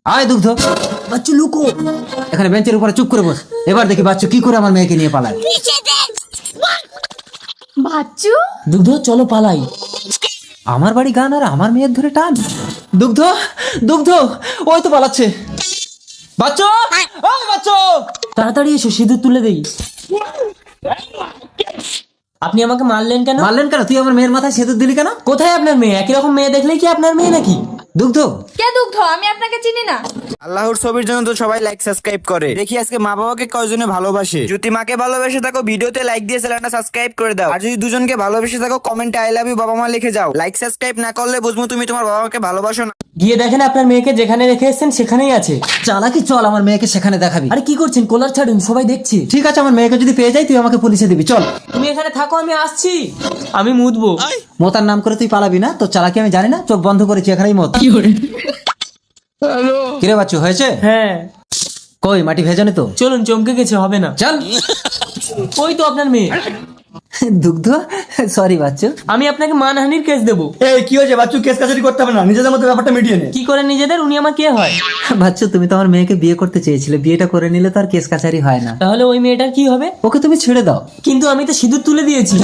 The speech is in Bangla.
আয় দুগ্ধ। বাচ্চু লুকো, এখানে বেঞ্চের উপরে চুপ করে বস। এবার দেখি বাচ্চু কি করে আমার মেয়েকে নিয়ে পালায়। বাচ্চু, দুগ্ধ চলো পালাই। আমার বাড়ি গান আর আমার মেয়ের ধরে টান। দুগ্ধ, দুগ্ধ, ওই তো পালাচ্ছে। বাচ্চু, ওই বাচ্চু, তাড়াতাড়ি এসো, সিঁদুর তুলে দেই। আপনি আমাকে মারলেন কেন? মারলেন কেন? তুই আমার মেয়ের মাথায় সেতুর দিলি কেন? কোথায় আপনার মেয়ে? একই রকম মেয়ে দেখলেই কি আপনার মেয়ে নাকি? দুগ্ধ, কে দুগ্ধ? আমি আপনাকে চিনি না। আল্লাহর ছবির জন্য তো সবাই লাইক সাবস্ক্রাইব করে। দেখি আজকে মা বাবাকে কয়জনে ভালোবাসে। যদি মাকে ভালোবেসে থাকো ভিডিওতে লাইক দিয়ে চ্যানেলটা সাবস্ক্রাইব করে দাও। আর যদি দুজনকে ভালোবেসে থাকো কমেন্টে আই লাভ ইউ বাবা মা লিখে যাও। লাইক সাবস্ক্রাইব না করলে বুঝবো তুমি তোমার বাবা মাকে ভালোবাসো না। গিয়ে দেখেন আপনার মেয়েকে যেখানে রেখে এসেছেন সেখানেই আছে। চালাকি, চল আমার মেয়েকে সেখানে দেখাবি। আরে কি করছেন? কলার ছাড়ুন, সবাই দেখছি। ঠিক আছে, আমার মেয়েকে যদি পেয়ে যাই তুই আমাকে পুলিশে দিবি। চল। তুমি এখানে থাকো, আমি আসছি। আমি মুতবো। মোতার নাম করে তুই পালাবি না? তো চালাকি আমি জানি না, চোখ বন্ধ করেছি, এখানেই মত। কিরে বাচ্চু, হয়েছে? হ্যাঁ, কই মাটি ভেজানি তো? চলুন, চমকে গেছে, হবে না। চল। ওই তো আপনার মেয়ে। দুগ্ধ, সরি বাচ্চু। আমি আপনাকে মানহানির কেস দেবো। এই কি হয়েছে বাচ্চু? কেস কাছারি করতে হবে না, নিজেদের মধ্যে ব্যাপারটা মিটিয়ে নে। কি করে নিজেদের? উনি আমার কে হয়? বাচ্চু, তুমি তো আমার মেয়েকে বিয়ে করতে চেয়েছিলে, বিয়েটা করে নিলে তো আর কেস কাছারি হয় না। তাহলে ওই মেয়েটার কি হবে? ওকে তুমি ছেড়ে দাও। কিন্তু আমি তো সিঁদুর তুলে দিয়েছি।